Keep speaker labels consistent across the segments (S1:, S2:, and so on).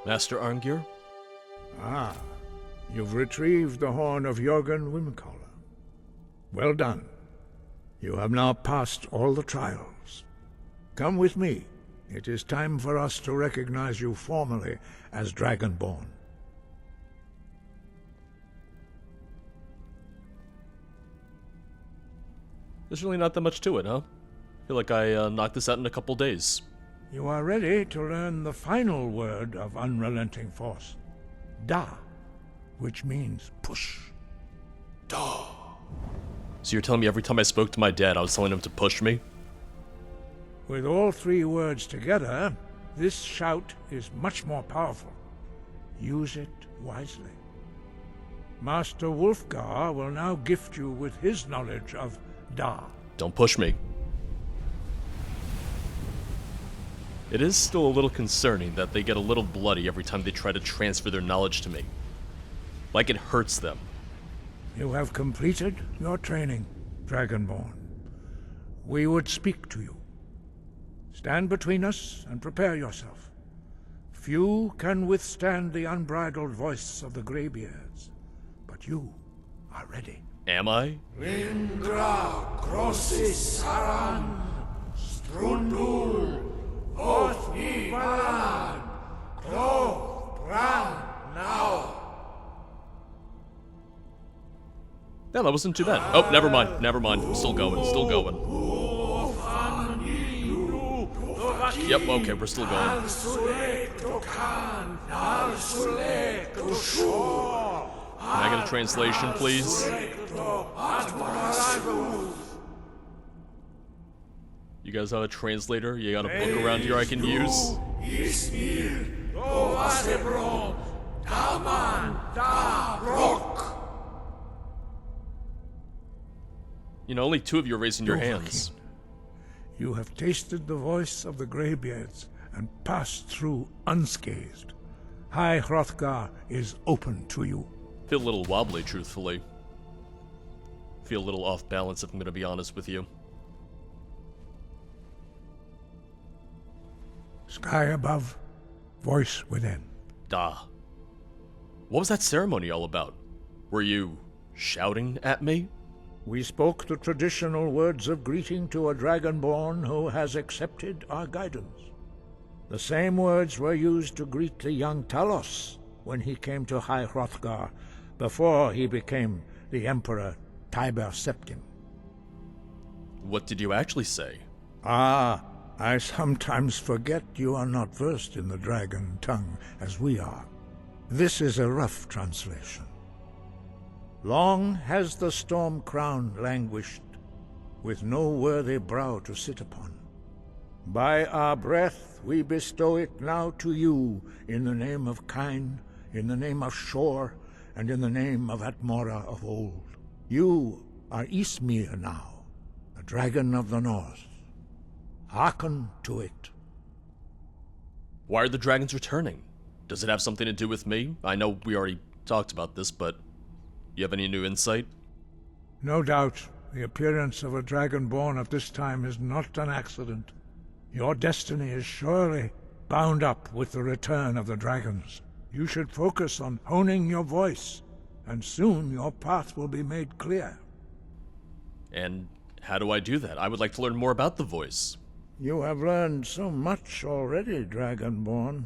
S1: Master Arngir?
S2: Ah, you've retrieved the Horn of Jurgen Windcaller. Well done. You have now passed all the trials. Come with me. It is time for us to recognize you formally as Dragonborn.
S1: There's really not that much to it, huh? I feel like I knocked this out in a couple days.
S2: You are ready to learn the final word of unrelenting force. Da, which means push.
S1: Da. So you're telling me every time I spoke to my dad, I was telling him to push me?
S2: With all three words together, this shout is much more powerful. Use it wisely. Master Wulfgar will now gift you with his knowledge of Da.
S1: Don't push me. It is still a little concerning that they get a little bloody every time they try to transfer their knowledge to me. Like it hurts them.
S2: You have completed your training, Dragonborn. We would speak to you. Stand between us and prepare yourself. Few can withstand the unbridled voice of the Greybeards, but you are ready.
S1: Am I?
S3: Lindra Crossis Saran Strundul Othni Balan Klo Bran now.
S1: No, that wasn't too bad. Oh, never mind. Never mind. Still going. Still going. Yep, okay, we're still going. Can I get a translation, please? You guys have a translator? You got a book around here I can use? You know, only two of you are raising your hands.
S2: You have tasted the voice of the Greybeards and passed through unscathed. High Hrothgar is open to you.
S1: Feel a little wobbly, truthfully. Feel a little off balance, if I'm gonna be honest with you.
S2: Sky above, voice within.
S1: Da. What was that ceremony all about? Were you shouting at me?
S2: We spoke the traditional words of greeting to a Dragonborn who has accepted our guidance. The same words were used to greet the young Talos when he came to High Hrothgar before he became the Emperor Tiber Septim.
S1: What did you actually say?
S2: Ah, I sometimes forget you are not versed in the dragon tongue as we are. This is a rough translation. Long has the storm crown languished, with no worthy brow to sit upon. By our breath we bestow it now to you, in the name of Kine, in the name of Shor, and in the name of Atmora of old. You are Ysmir now, a dragon of the north. Hearken to it.
S1: Why are the dragons returning? Does it have something to do with me? I know we already talked about this, but you have any new insight?
S2: No doubt, the appearance of a Dragonborn at this time is not an accident. Your destiny is surely bound up with the return of the dragons. You should focus on honing your voice, and soon your path will be made clear.
S1: And how do I do that? I would like to learn more about the voice.
S2: You have learned so much already, Dragonborn.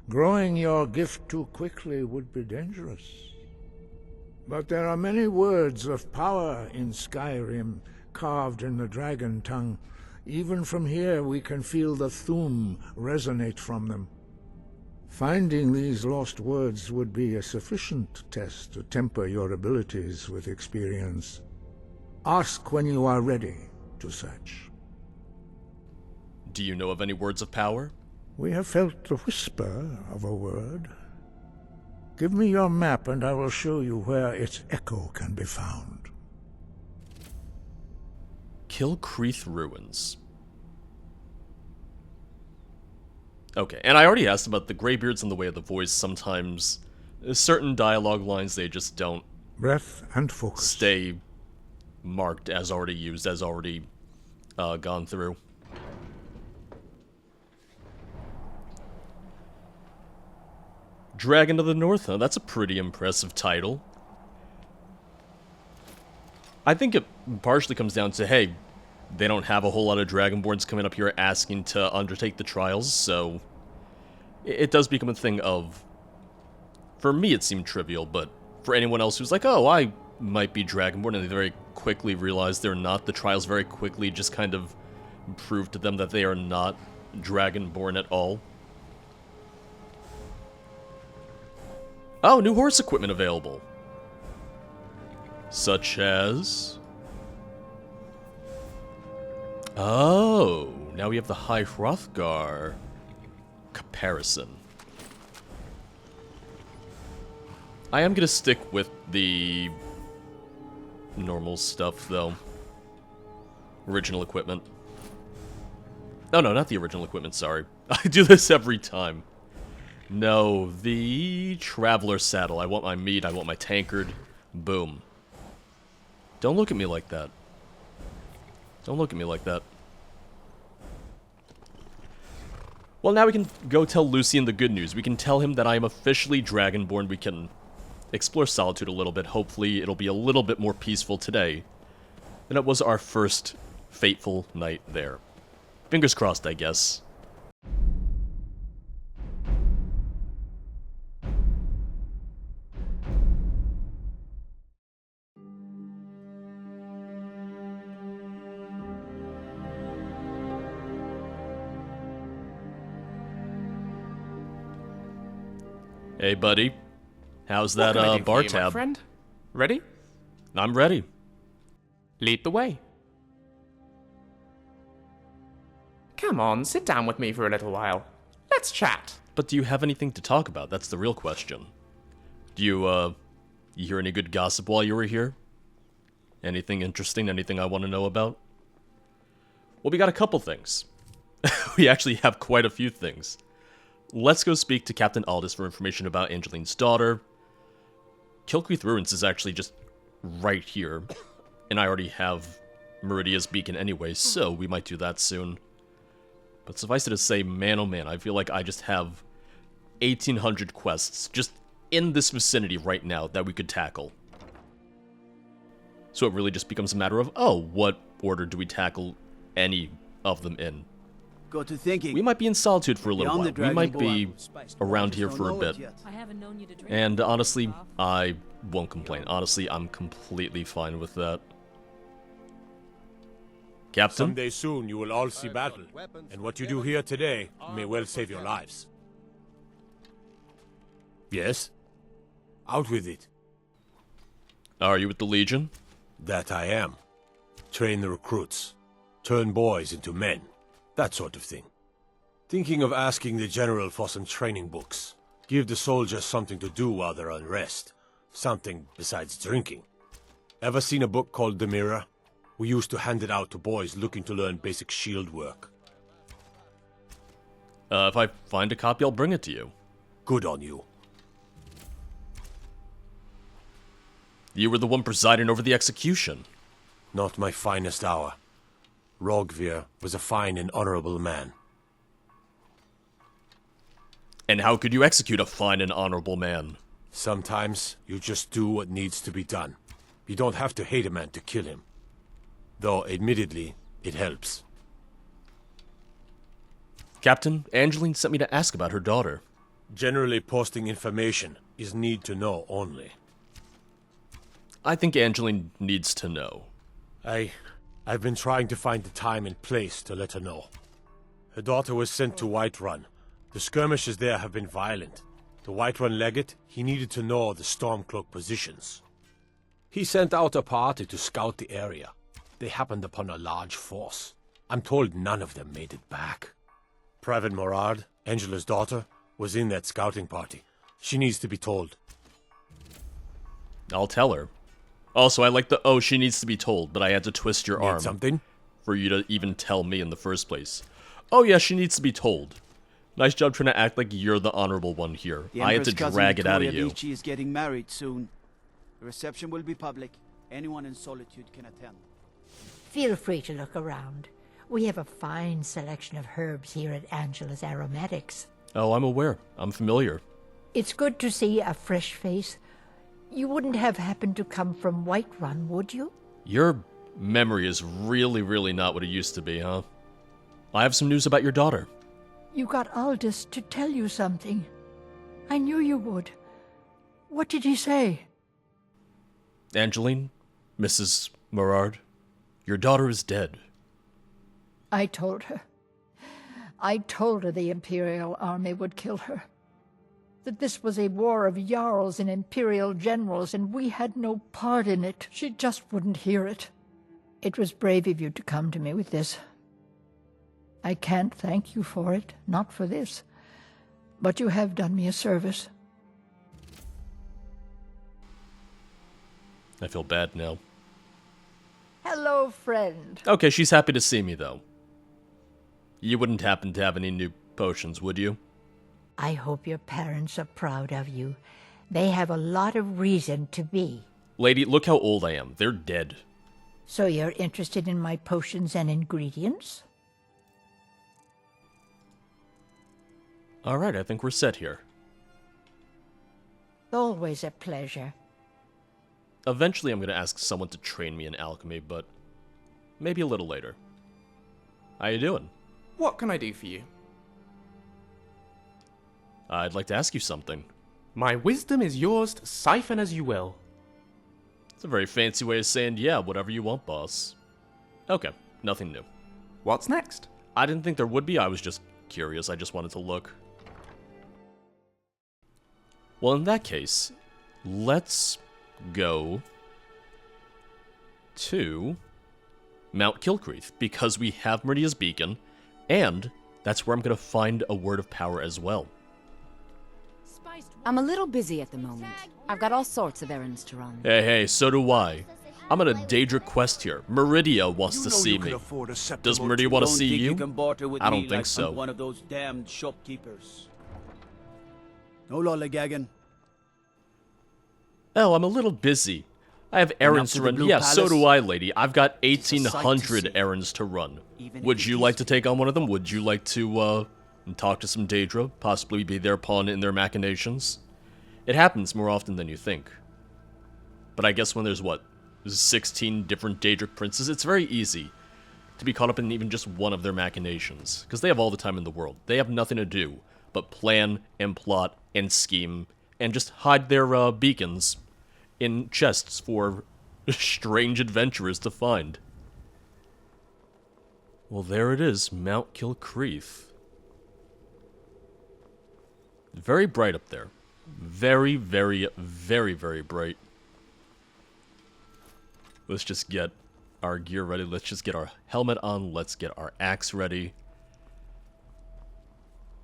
S2: Growing your gift too quickly would be dangerous. But there are many words of power in Skyrim, carved in the dragon tongue. Even from here we can feel the Thu'um resonate from them. Finding these lost words would be a sufficient test to temper your abilities with experience. Ask when you are ready to search.
S1: Do you know of any words of power?
S2: We have felt the whisper of a word. Give me your map and I will show you where its echo can be found.
S1: Kilkreath Ruins. Okay, and I already asked about the Greybeards and the way of the voice. Sometimes certain dialogue lines, they just don't
S2: breath and focus
S1: stay marked as already used, as already gone through. Dragon of the North, huh? That's a pretty impressive title. I think it partially comes down to, hey, they don't have a whole lot of Dragonborns coming up here asking to undertake the trials, so it does become a thing of, for me it seemed trivial, but for anyone else who's like, oh, I might be Dragonborn, and they very quickly realize they're not, the trials very quickly just kind of prove to them that they are not Dragonborn at all. Oh, new horse equipment available. Such as... Oh, now we have the High Hrothgar comparison. I am gonna stick with the normal stuff, though. Original equipment. Oh, no, not the original equipment, sorry. I do this every time. No, the Traveler Saddle. I want my meat, I want my tankard. Boom. Don't look at me like that. Don't look at me like that. Well, now we can go tell Lucien the good news. We can tell him that I am officially Dragonborn. We can explore Solitude a little bit. Hopefully, it'll be a little bit more peaceful today than it was our first fateful night there. Fingers crossed, I guess. Hey, buddy. How's that, bar
S4: my
S1: tab?
S4: friend? Ready?
S1: I'm ready.
S4: Lead the way. Come on, sit down with me for a little while. Let's chat.
S1: But do you have anything to talk about? That's the real question. Do you hear any good gossip while you were here? Anything interesting? Anything I want to know about? Well, we got a couple things. We actually have quite a few things. Let's go speak to Captain Aldous for information about Angeline's daughter. Kilkreath Ruins is actually just right here. And I already have Meridia's beacon anyway, so we might do that soon. But suffice it to say, man oh man, I feel like I just have 1,800 quests just in this vicinity right now that we could tackle. So it really just becomes a matter of, oh, what order do we tackle any of them in?
S5: Got to thinking.
S1: We might be in Solitude for a little
S5: Beyond
S1: while.
S5: the
S1: We might be
S5: Dragonborn,
S1: around here
S5: don't
S1: for a
S5: know
S1: bit.
S5: it yet.
S6: I haven't known you to drink.
S1: And honestly, I won't complain. Honestly, I'm completely fine with that. Captain?
S7: Someday soon you will all see battle, and what you do here today may well save your lives. Yes? Out with it.
S1: Are you with the Legion?
S7: That I am. Train the recruits. Turn boys into men. That sort of thing. Thinking of asking the General for some training books. Give the soldiers something to do while they're on rest. Something besides drinking. Ever seen a book called The Mirror? We used to hand it out to boys looking to learn basic shield work.
S1: If I find a copy, I'll bring it to you.
S7: Good on you.
S1: You were the one presiding over the execution.
S7: Not my finest hour. Rogvir was a fine and honorable man.
S1: And how could you execute a fine and honorable man?
S7: Sometimes you just do what needs to be done. You don't have to hate a man to kill him. Though, admittedly, it helps.
S1: Captain, Angeline sent me to ask about her daughter.
S7: Generally, posting information is need to know only.
S1: I think Angeline needs to know.
S7: I've been trying to find the time and place to let her know. Her daughter was sent to Whiterun. The skirmishes there have been violent. The Whiterun legate, he needed to know the Stormcloak positions. He sent out a party to scout the area. They happened upon a large force. I'm told none of them made it back. Private Morard, Angela's daughter, was in that scouting party. She needs to be told.
S1: I'll tell her. Also, I like the, oh, she needs to be told, but I had to twist your arm
S7: Something?
S1: for you to even tell me in the first place. Oh yeah, she needs to be told. Nice job trying to act like you're the honorable one here.
S5: The
S1: I had to
S5: Emperor's cousin
S1: drag it out of
S5: Victoria
S1: you.
S5: Vici is getting married soon. The reception will be public. Anyone in Solitude can attend.
S6: Feel free to look around. We have a fine selection of herbs here at Angela's Aromatics.
S1: Oh, I'm aware. I'm familiar.
S6: It's good to see a fresh face. You wouldn't have happened to come from Whiterun, would you?
S1: Your memory is really, really not what it used to be, huh? I have some news about your daughter.
S6: You got Aldous to tell you something. I knew you would. What did he say?
S1: Angeline, Mrs. Merard, your daughter is dead.
S6: I told her. I told her the Imperial army would kill her. That this was a war of Jarls and Imperial generals, and we had no part in it. She just wouldn't hear it. It was brave of you to come to me with this. I can't thank you for it, not for this. But you have done me a service.
S1: I feel bad now.
S6: Hello, friend.
S1: Okay, she's happy to see me, though. You wouldn't happen to have any new potions, would you?
S6: I hope your parents are proud of you. They have a lot of reason to be.
S1: Lady, look how old I am. They're dead.
S6: So you're interested in my potions and ingredients?
S1: Alright, I think we're set here.
S6: Always a pleasure.
S1: Eventually I'm going to ask someone to train me in alchemy, but maybe a little later. How you doing?
S4: What can I do for you?
S1: I'd like to ask you something.
S4: My wisdom is yours to siphon as you will.
S1: It's a very fancy way of saying, yeah, whatever you want, boss. Okay, nothing new.
S4: What's next?
S1: I didn't think there would be, I was just curious, I just wanted to look. Well, in that case, let's go to Mount Kilkreath, because we have Meridia's beacon, and that's where I'm going to find a word of power as well.
S8: I'm a little busy at the moment. I've got all sorts of errands to run.
S1: Hey, so do I. I'm on a Daedric quest here. Meridia wants to see me. Does Meridia want to see you? I don't think so.
S5: I'm one of those damned shopkeepers. No lollygagging.
S1: Oh, I'm a little busy. I have errands to run. Yeah, so do I, lady. I've got 1,800 errands to run. Would you like to take on one of them? Would you like to, talk to some Daedra? Possibly be their pawn in their machinations? It happens more often than you think. But I guess when there's, 16 different Daedric princes, it's very easy to be caught up in even just one of their machinations. Because they have all the time in the world. They have nothing to do but plan and plot and scheme and just hide their beacons in chests for strange adventurers to find. Well, there it is, Mount Kilkreath. Very bright up there. Very, very, very, very bright. Let's just get our gear ready. Let's just get our helmet on. Let's get our axe ready.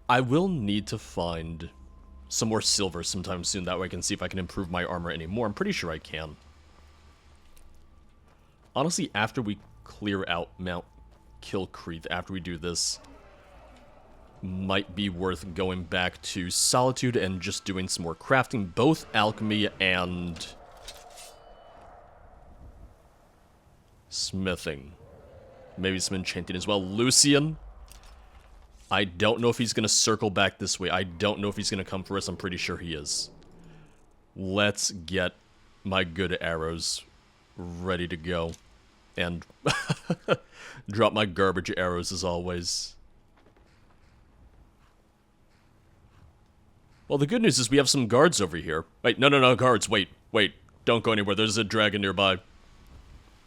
S1: I will need to find some more silver sometime soon. That way I can see if I can improve my armor anymore. I'm pretty sure I can. Honestly, after we clear out Mount Kilkreath, after we do this, might be worth going back to Solitude and just doing some more crafting, both alchemy and smithing. Maybe some enchanting as well. Lucien, I don't know if he's going to circle back this way. I don't know if he's going to come for us. I'm pretty sure he is. Let's get my good arrows ready to go. And drop my garbage arrows as always. Well, the good news is we have some guards over here. Wait, no, guards, wait. Don't go anywhere. There's a dragon nearby.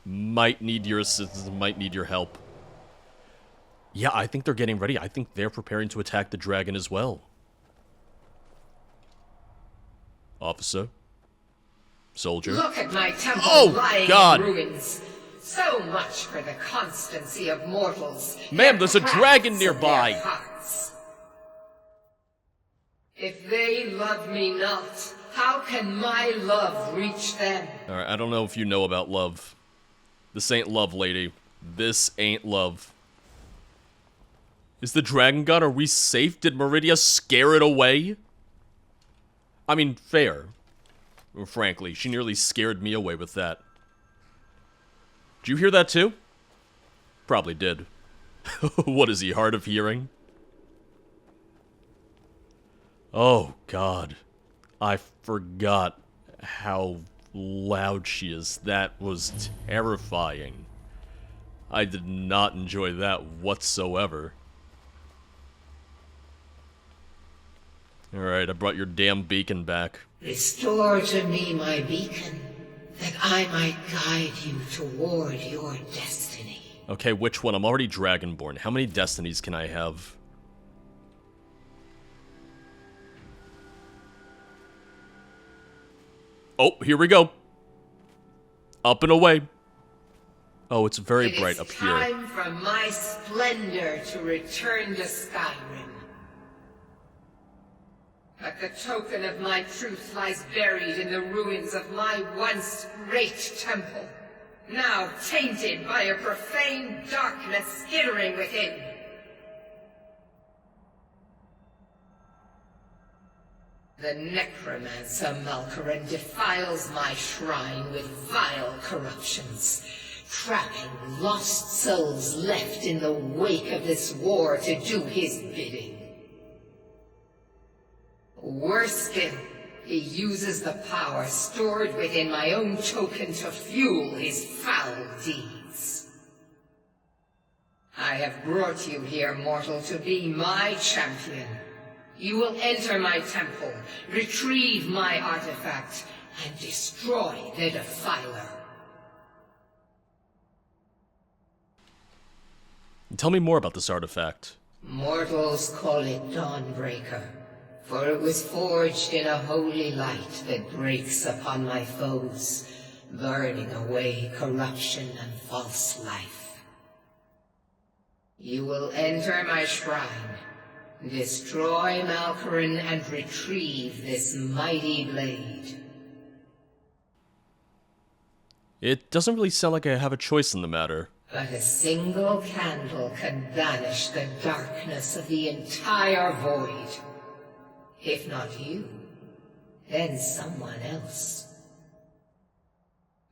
S1: Might need your assistance, might need your help. Yeah, I think they're getting ready. I think they're preparing to attack the dragon as well. Officer. Soldier.
S9: Look at my temple lying
S1: God.
S9: in ruins. So much for the constancy of mortals.
S1: Ma'am, there's a
S9: and
S1: dragon
S9: crafts of
S1: nearby.
S9: their hearts. If they love me not, how can my love reach them?
S1: Alright, I don't know if you know about love. This ain't love, lady. This ain't love. Is the dragon gone? Are we safe? Did Meridia scare it away? I mean, fair. Frankly, she nearly scared me away with that. Did you hear that too? Probably did. What is he, hard of hearing? Oh, God. I forgot how loud she is. That was terrifying. I did not enjoy that whatsoever. Alright, I brought your damn beacon back.
S9: Restore to me my beacon, that I might guide you toward your destiny.
S1: Okay, which one? I'm already Dragonborn. How many destinies can I have? Oh, here we go. Up and away. Oh, it's very bright up here.
S9: It is time for my splendor to return to Skyrim. But the token of my truth lies buried in the ruins of my once great temple, now tainted by a profane darkness skittering within. The necromancer Malkoran defiles my shrine with vile corruptions, trapping lost souls left in the wake of this war to do his bidding. Worse still, he uses the power stored within my own token to fuel his foul deeds. I have brought you here, mortal, to be my champion. You will enter my temple, retrieve my artifact, and destroy the Defiler.
S1: Tell me more about this artifact.
S9: Mortals call it Dawnbreaker, for it was forged in a holy light that breaks upon my foes, burning away corruption and false life. You will enter my shrine, destroy Malkoran, and retrieve this mighty blade.
S1: It doesn't really sound like I have a choice in the matter.
S9: But a single candle can banish the darkness of the entire void. If not you, then someone else.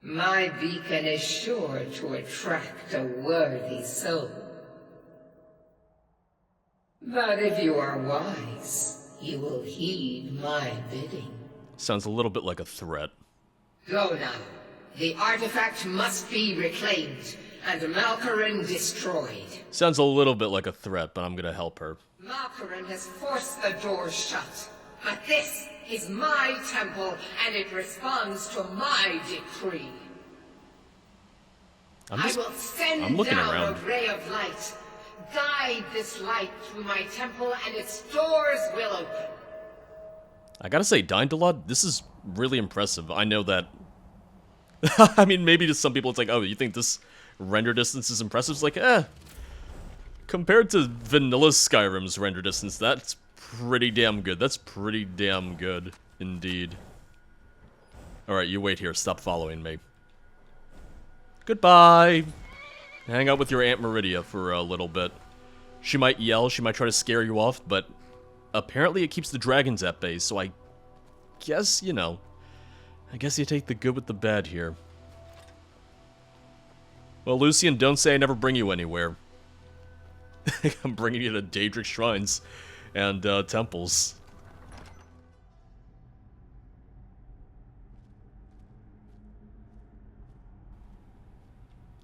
S9: My beacon is sure to attract a worthy soul. But if you are wise, you will heed my bidding.
S1: Sounds a little bit like a threat.
S9: Go now. The artifact must be reclaimed, and Malkoran destroyed.
S1: Sounds a little bit like a threat, but I'm gonna help her.
S9: Malkoran has forced the doors shut, but this is my temple, and it responds to my decree. I will send down a ray of light. Guide this light through my temple, and its doors will open.
S1: I gotta say, Daindalad, this is really impressive. I know that... I mean, maybe to some people it's like, oh, you think this render distance is impressive? It's like, compared to vanilla Skyrim's render distance, that's pretty damn good. That's pretty damn good, indeed. Alright, you wait here. Stop following me. Goodbye! Hang out with your Aunt Meridia for a little bit. She might yell, she might try to scare you off, but apparently it keeps the dragons at bay, so I guess, you know, I guess you take the good with the bad here. Well, Lucien, don't say I never bring you anywhere. I'm bringing you to Daedric shrines and temples.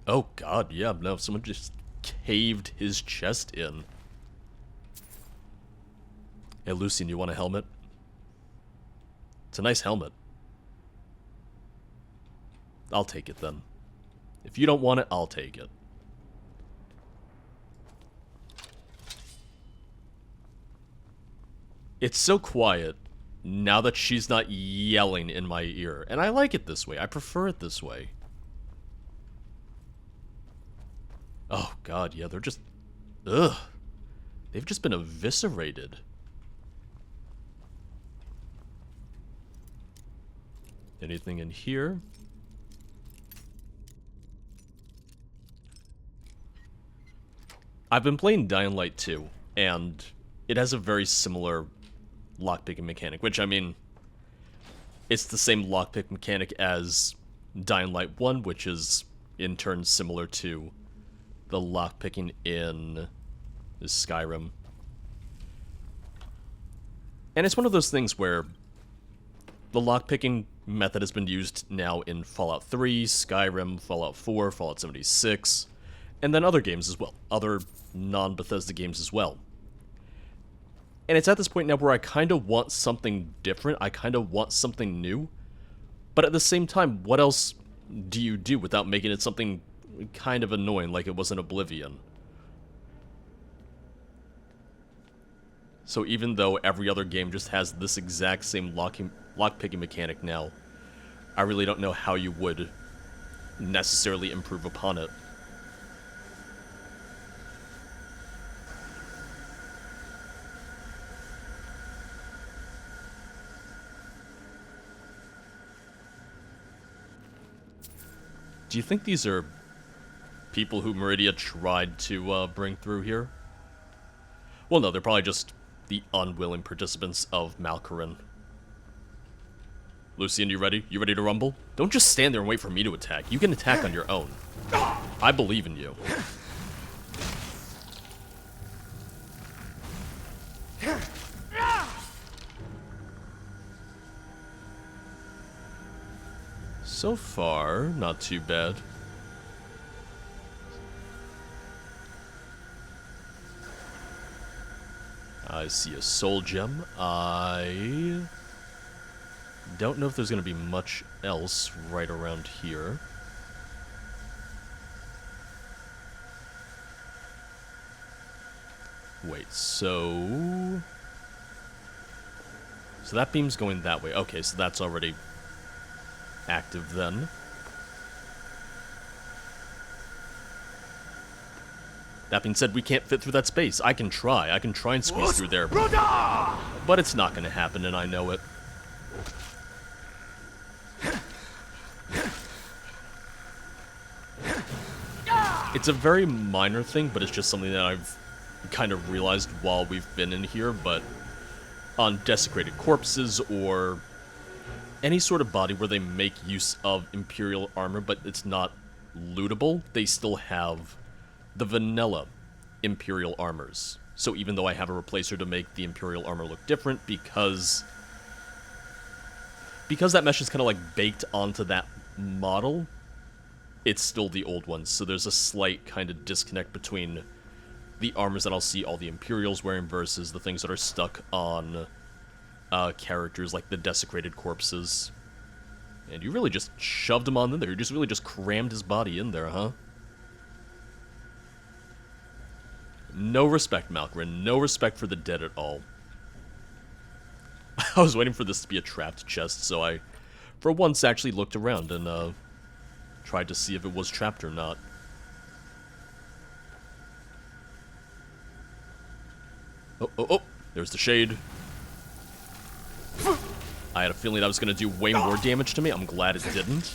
S1: Oh god, yeah, no, someone just caved his chest in. Hey, Lucien, you want a helmet? It's a nice helmet. I'll take it then. If you don't want it, I'll take it. It's so quiet now that she's not yelling in my ear. And I like it this way. I prefer it this way. Oh god, yeah, they're just... Ugh. They've just been eviscerated. Anything in here? I've been playing Dying Light 2, and it has a very similar lockpicking mechanic, which, I mean, it's the same lockpick mechanic as Dying Light 1, which is, in turn, similar to the lockpicking in Skyrim. And it's one of those things where the lockpicking method has been used now in Fallout 3, Skyrim, Fallout 4, Fallout 76, and then other games as well. Other non-Bethesda games as well. And it's at this point now where I kind of want something different. I kind of want something new. But at the same time, what else do you do without making it something kind of annoying like it was in Oblivion? So even though every other game just has this exact same lockpicking mechanic now, I really don't know how you would necessarily improve upon it. Do you think these are people who Meridia tried to bring through here? Well, no, they're probably just the unwilling participants of Malkoran. Lucien, you ready? You ready to rumble? Don't just stand there and wait for me to attack. You can attack on your own. I believe in you. So far, not too bad. I see a soul gem. I don't know if there's going to be much else right around here. Wait, so that beam's going that way. Okay, so that's already active then. That being said, we can't fit through that space. I can try and squeeze through there. But it's not going to happen, and I know it. It's a very minor thing, but it's just something that I've kind of realized while we've been in here, but on desecrated corpses or any sort of body where they make use of Imperial armor, but it's not lootable, they still have the vanilla Imperial armors. So even though I have a replacer to make the Imperial armor look different, because that mesh is kind of like baked onto that model, it's still the old ones. So there's a slight kind of disconnect between the armors that I'll see all the Imperials wearing versus the things that are stuck on characters like the desecrated corpses. And you really just shoved him on in there. You just really just crammed his body in there, huh? No respect, Malkoran. No respect for the dead at all. I was waiting for this to be a trapped chest, so I, for once, actually looked around and tried to see if it was trapped or not. Oh, there's the shade. I had a feeling that was going to do way more damage to me. I'm glad it didn't.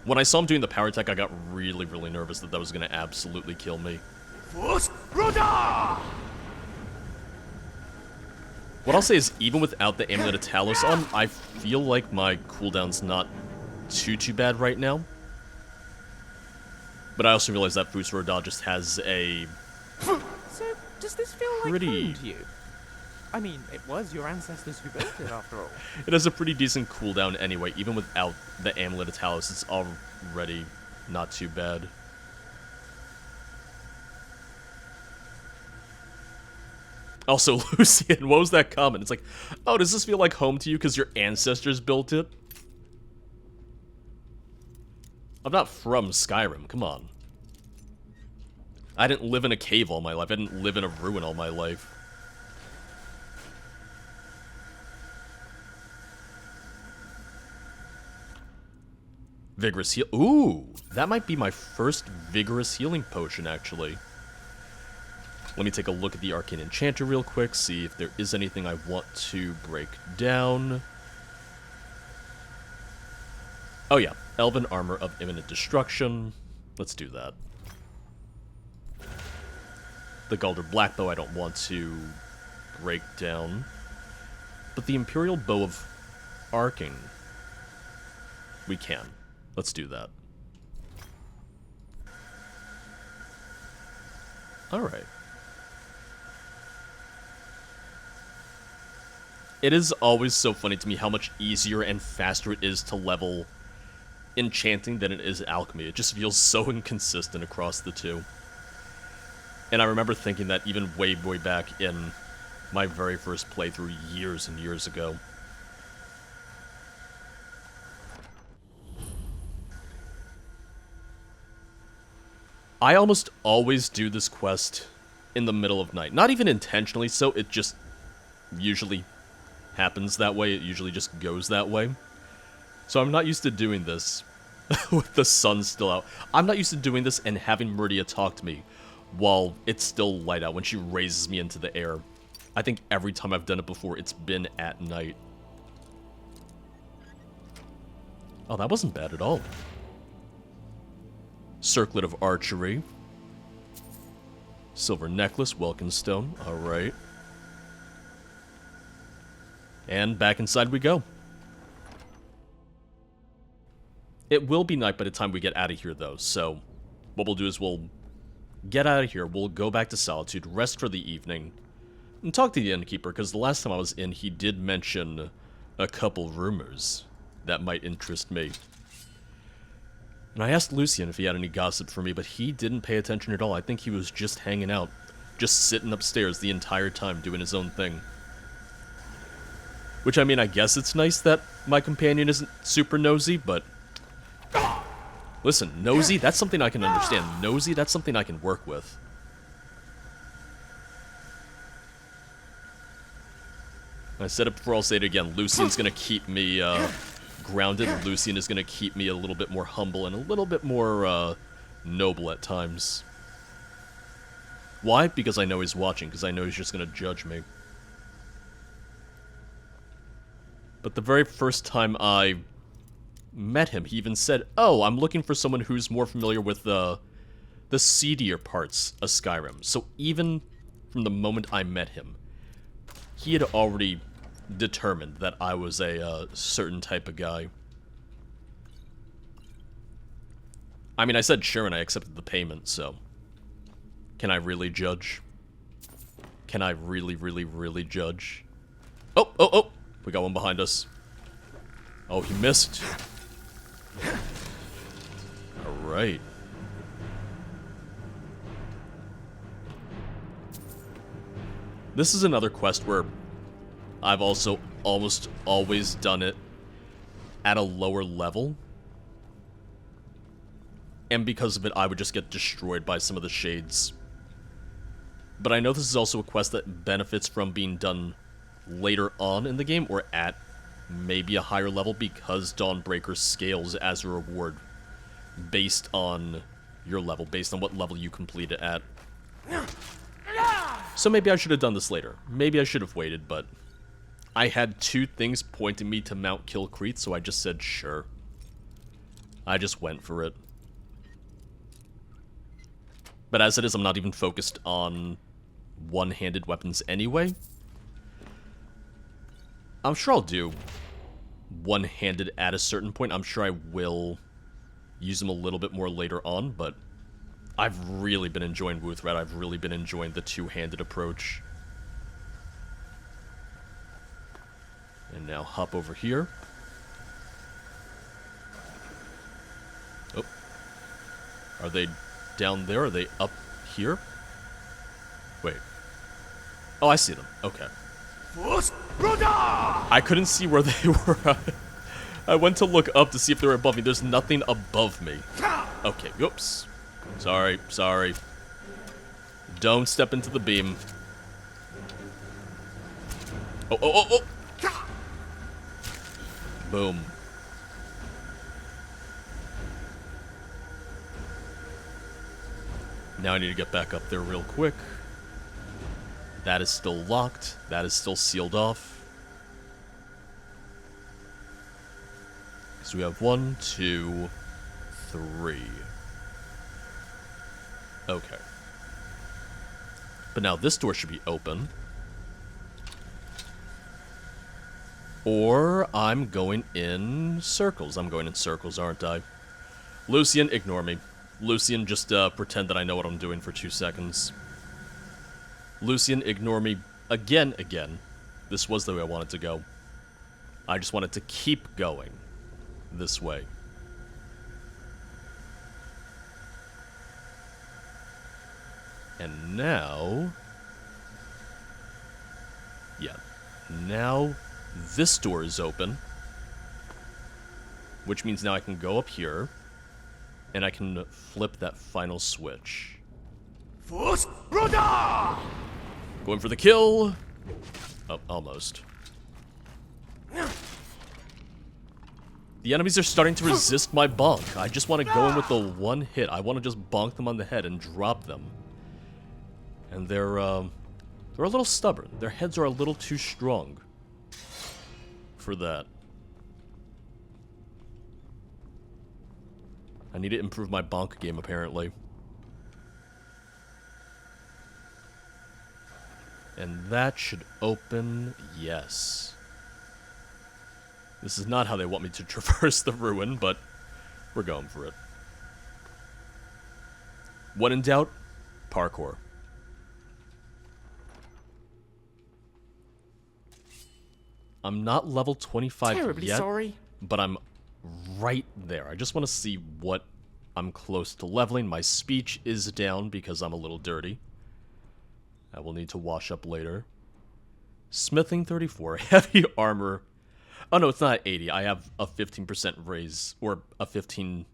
S1: When I saw him doing the power attack, I got really, really nervous that was going to absolutely kill me. What I'll say is, even without the Amulet of Talos on, I feel like my cooldown's not too bad right now. But I also realize that Fusroda just has a...
S4: So, does this feel like home to you? I mean, it was your ancestors who built it, after all. It
S1: has a pretty decent cooldown anyway. Even without the Amulet of Talos, it's already not too bad. Also, Lucien, what was that comment? It's like, oh, does this feel like home to you because your ancestors built it? I'm not from Skyrim, come on. I didn't live in a cave all my life. I didn't live in a ruin all my life. Vigorous heal. Ooh, that might be my first vigorous healing potion, actually. Let me take a look at the Arcane Enchanter real quick, see if there is anything I want to break down. Oh yeah, Elven Armor of Imminent Destruction. Let's do that. The Galder Blackbow I don't want to break down. But the Imperial Bow of Arcing, we can. Let's do that. Alright. It is always so funny to me how much easier and faster it is to level Enchanting than it is Alchemy. It just feels so inconsistent across the two. And I remember thinking that even way back in my very first playthrough years and years ago. I almost always do this quest in the middle of night. Not even intentionally so, it just usually happens that way. It usually just goes that way. So I'm not used to doing this with the sun still out. I'm not used to doing this and having Meridia talk to me while it's still light out, when she raises me into the air. I think every time I've done it before, it's been at night. Oh, that wasn't bad at all. Circlet of Archery. Silver Necklace, Welkinstone. Alright. And back inside we go. It will be night by the time we get out of here, though, so what we'll do is we'll get out of here, we'll go back to Solitude, rest for the evening, and talk to the innkeeper, because the last time I was in, he did mention a couple rumors that might interest me. And I asked Lucien if he had any gossip for me, but he didn't pay attention at all. I think he was just hanging out, just sitting upstairs the entire time, doing his own thing. Which, I mean, I guess it's nice that my companion isn't super nosy, but listen, nosy, that's something I can understand. Nosy, that's something I can work with. I said it before, I'll say it again. Lucien's gonna keep me grounded. Lucien is gonna keep me a little bit more humble and a little bit more noble at times. Why? Because I know he's watching, because I know he's just gonna judge me. But the very first time I met him, he even said, "Oh, I'm looking for someone who's more familiar with the seedier parts of Skyrim." So even from the moment I met him, he had already determined that I was a certain type of guy. I mean, I said sure and I accepted the payment, so can I really judge? Can I really judge? Oh! We got one behind us. Oh, he missed. Alright. This is another quest where I've also almost always done it at a lower level. And because of it, I would just get destroyed by some of the shades. But I know this is also a quest that benefits from being done later on in the game, or at maybe a higher level, because Dawnbreaker scales as a reward based on your level, based on what level you complete it at. So maybe I should have done this later. Maybe I should have waited, but I had two things pointing me to Mount Kilkreath, so I just said sure. I just went for it. But as it is, I'm not even focused on one-handed weapons anyway. I'm sure I'll do one-handed at a certain point. I'm sure I will use them a little bit more later on, but I've really been enjoying Wuthred. I've really been enjoying the two-handed approach. And now hop over here. Oh. Are they down there? Are they up here? Wait. Oh, I see them. Okay. I couldn't see where they were. I went to look up to see if they were above me. There's nothing above me. Okay, whoops. Sorry. Don't step into the beam. Oh. Boom. Now I need to get back up there real quick. That is still locked. That is still sealed off. So we have 1, 2, 3. Okay. But now this door should be open. Or I'm going in circles. I'm going in circles, aren't I? Lucien, ignore me. Lucien, just pretend that I know what I'm doing for 2 seconds. Lucien, ignore me again. This was the way I wanted to go. I just wanted to keep going this way. And now... yeah. Now this door is open. Which means now I can go up here. And I can flip that final switch. Going for the kill! Oh, almost. The enemies are starting to resist my bonk. I just want to go in with the one hit. I want to just bonk them on the head and drop them. And they're a little stubborn. Their heads are a little too strong for that. I need to improve my bonk game, apparently. And that should open... yes. This is not how they want me to traverse the ruin, but we're going for it. When in doubt, parkour. I'm not level 25
S4: Terribly
S1: yet,
S4: sorry.
S1: but I'm right there. I just want to see what I'm close to leveling. My speech is down because I'm a little dirty. I will need to wash up later. Smithing 34, heavy armor. Oh no, it's not 80. I have a 15% raise, or a 15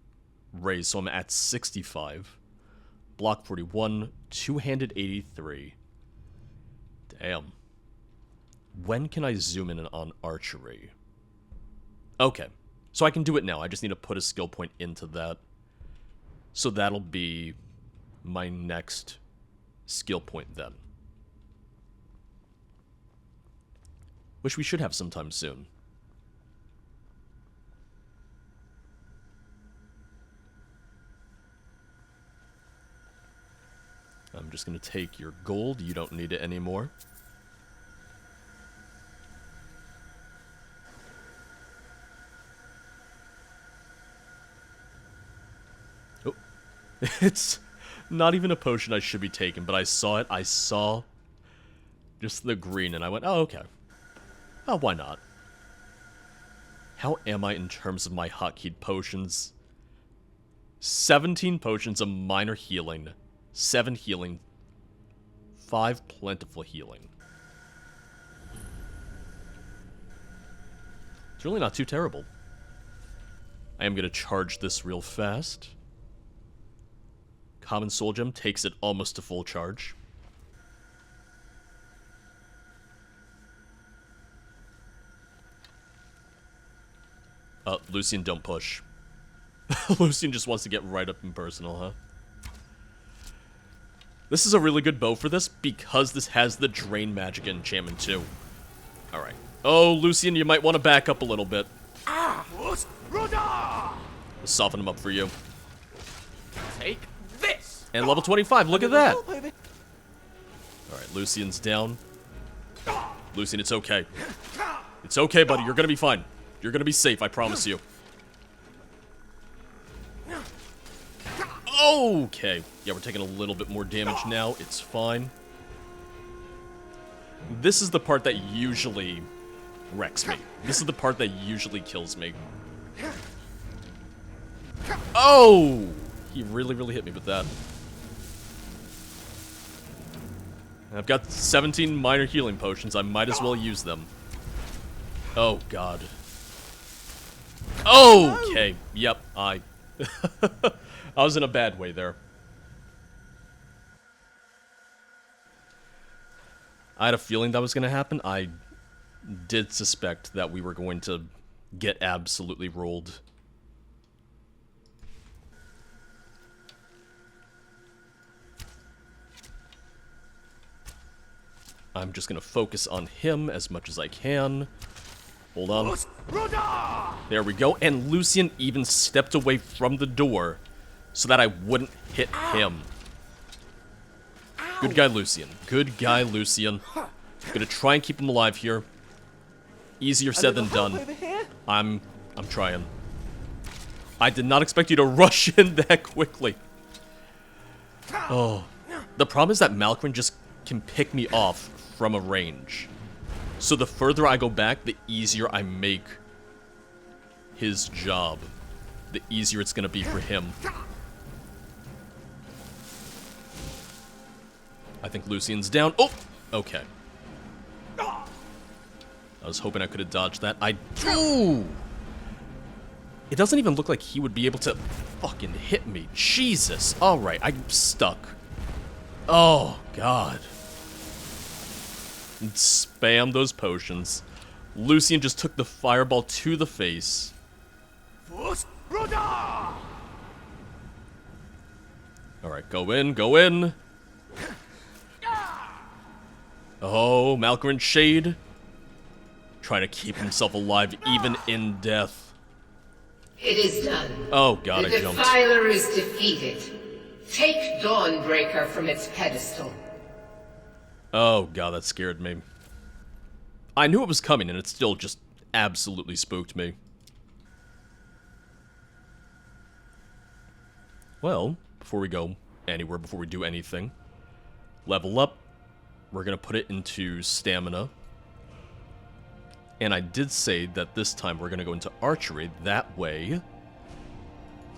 S1: raise, so I'm at 65. Block 41, two-handed 83. Damn. When can I zoom in on archery? Okay, so I can do it now. I just need to put a skill point into that. So that'll be my next skill point then. Which we should have sometime soon. I'm just going to take your gold. You don't need it anymore. Oh. It's not even a potion I should be taking, but I saw it. I saw just the green, and I went, oh, okay. Oh, why not? How am I in terms of my hotkeyed potions? 17 potions of minor healing. 7 healing, 5 plentiful healing. It's really not too terrible. I am going to charge this real fast. Common Soul Gem takes it almost to full charge. Lucien, don't push. Lucien just wants to get right up and personal, huh? This is a really good bow for this, because this has the Drain Magic enchantment, too. Alright. Oh, Lucien, you might want to back up a little bit. Let's soften him up for you.
S4: Take this!
S1: And level 25, look at that! Alright, Lucien's down. Lucien, it's okay. It's okay, buddy, you're gonna be fine. You're gonna be safe, I promise you. Okay. Yeah, we're taking a little bit more damage now. It's fine. This is the part that usually wrecks me. This is the part that usually kills me. Oh! He really, really hit me with that. I've got 17 minor healing potions. I might as well use them. Oh, God. Okay. Yep, I was in a bad way there. I had a feeling that was going to happen. I did suspect that we were going to get absolutely rolled. I'm just going to focus on him as much as I can. Hold on. There we go. And Lucien even stepped away from the door so that I wouldn't hit him. Good guy, Lucien. Good guy, Lucien. Gonna try and keep him alive here. Easier said than done. I'm trying. I did not expect you to rush in that quickly. Oh. The problem is that Malkoran just can pick me off from a range. So the further I go back, the easier I make his job. The easier it's gonna be for him. I think Lucien's down. Oh! Okay. I was hoping I could have dodged that. I do! It doesn't even look like he would be able to fucking hit me. Jesus. Alright, I'm stuck. Oh, God. Spam those potions. Lucien just took the fireball to the face. Alright, go in, go in. Oh, Malkoran Shade. Trying to keep himself alive even in death.
S9: It is done.
S1: Oh god,
S9: The
S1: I jumped.
S9: Defiler is defeated. Take Dawnbreaker from its pedestal.
S1: Oh god, that scared me. I knew it was coming and it still just absolutely spooked me. Well, before we go anywhere, before we do anything, level up. We're gonna put it into stamina. And I did say that this time we're gonna go into archery. That way,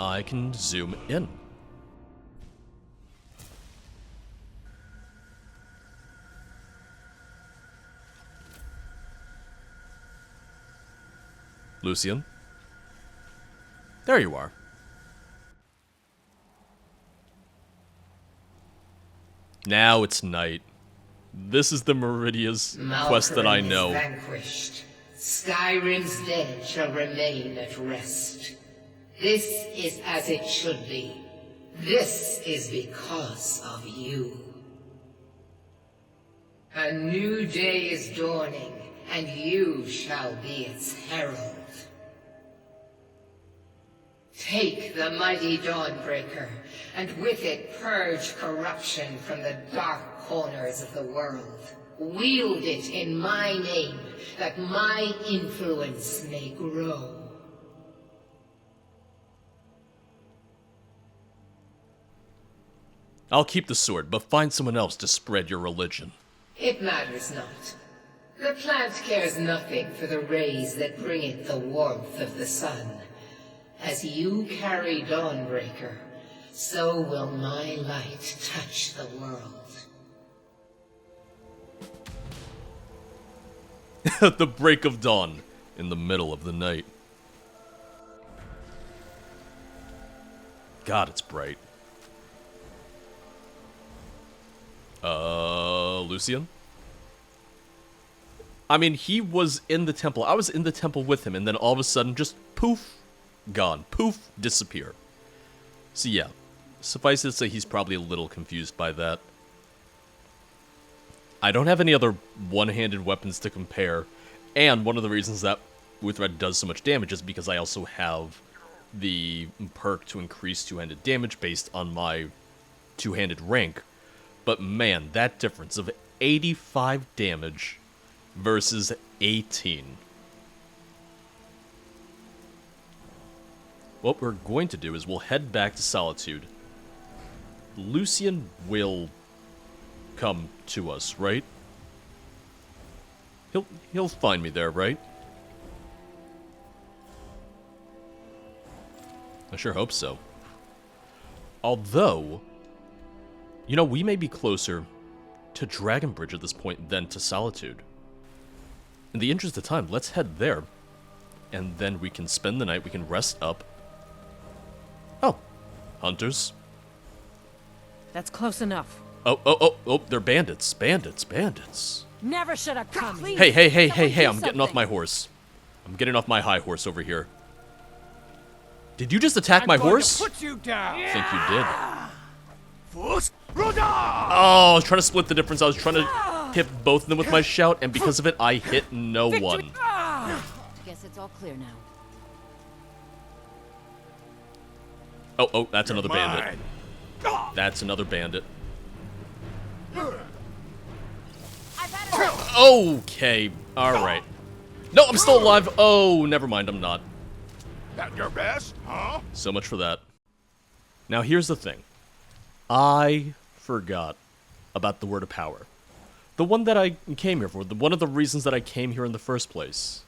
S1: I can zoom in. Lucien? There you are. Now it's night. This is the Meridia's quest that I know.
S9: Malkoran is vanquished. Skyrim's dead shall remain at rest. This is as it should be. This is because of you. A new day is dawning, and you shall be its herald. Take the mighty Dawnbreaker, and with it purge corruption from the dark corners of the world. Wield it in my name, that my influence may grow.
S1: I'll keep the sword, but find someone else to spread your religion.
S9: It matters not. The plant cares nothing for the rays that bring it the warmth of the sun. As you carry Dawnbreaker, so will my light touch the world.
S1: At the break of dawn, in the middle of the night. God, it's bright. Lucien? I mean, he was in the temple. I was in the temple with him, and then all of a sudden, just poof, gone. Poof, disappear. So yeah, suffice it to say he's probably a little confused by that. I don't have any other one-handed weapons to compare, and one of the reasons that Wuthred does so much damage is because I also have the perk to increase two-handed damage based on my two-handed rank. But man, that difference of 85 damage versus 18. What we're going to do is we'll head back to Solitude. Lucien will come to us, right? He'll find me there, right? I sure hope so. Although, you know, we may be closer to Dragonbridge at this point than to Solitude. In the interest of time, let's head there. And then we can spend the night, we can rest up. Oh, hunters.
S8: That's close enough.
S1: Oh, they're bandits. Bandits.
S8: Never should have come.
S1: Hey, I'm getting off my horse. I'm getting off my high horse over here. Did you just attack my horse?
S3: Put you down.
S1: I think you did. Oh, I was trying to split the difference. I was trying to hit both of them with my shout, and because of it, I hit no one.
S8: Guess it's all clear now.
S1: Oh, that's another bandit. That's another bandit. Okay, alright. No, I'm still alive. Oh, never mind, I'm not.
S3: At your best, huh?
S1: So much for that. Now, here's the thing. I forgot about the word of power. The one that I came here for. One of the reasons that I came here in the first place.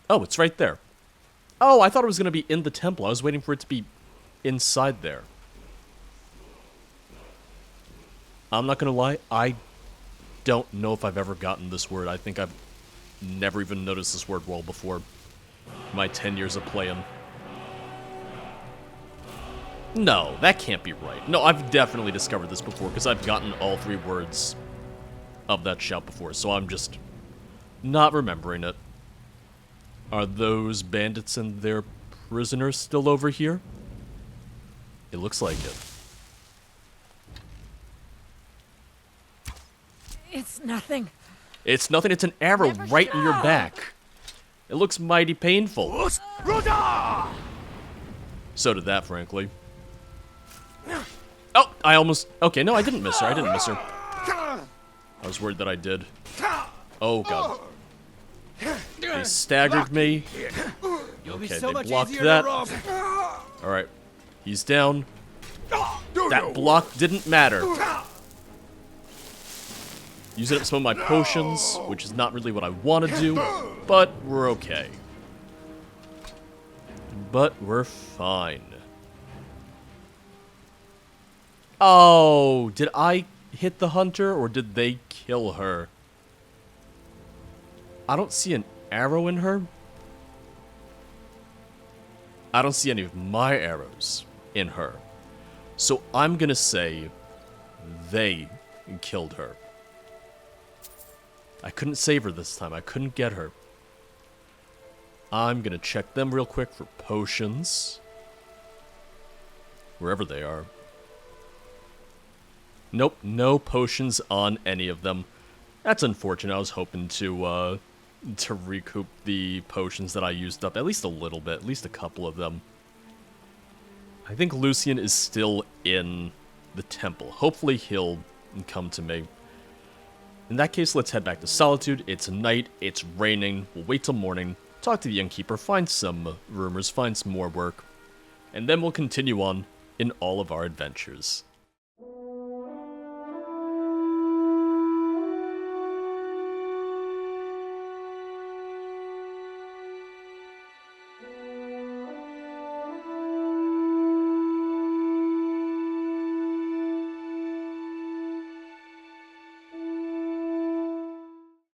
S1: Oh, it's right there. Oh, I thought it was going to be in the temple. I was waiting for it to be inside there. I'm not going to lie. I don't know if I've ever gotten this word. I think I've never even noticed this word well before my 10 years of playing. No, that can't be right. No, I've definitely discovered this before, because I've gotten all 3 words of that shout before, so I'm just not remembering it. Are those bandits and their prisoners still over here? It looks like it.
S6: It's nothing.
S1: It's nothing, it's an arrow right in your back. It looks mighty painful. So did that, frankly. Oh, I almost... Okay, no, I didn't miss her. I didn't miss her. I was worried that I did. Oh, God. They staggered me. Okay, they blocked that. Alright. He's down. That block didn't matter. Using up some of my potions, which is not really what I want to do, but we're okay. But we're fine. Oh, did I hit the hunter, or did they kill her? I don't see an arrow in her. I don't see any of my arrows in her. So I'm gonna say they killed her. I couldn't save her this time. I couldn't get her. I'm gonna check them real quick for potions. Wherever they are. Nope, no potions on any of them. That's unfortunate. I was hoping to recoup the potions that I used up. At least a little bit. At least a couple of them. I think Lucien is still in the temple. Hopefully he'll come to me. In that case, let's head back to Solitude. It's night. It's raining. We'll wait till morning. Talk to the innkeeper. Find some rumors. Find some more work. And then we'll continue on in all of our adventures.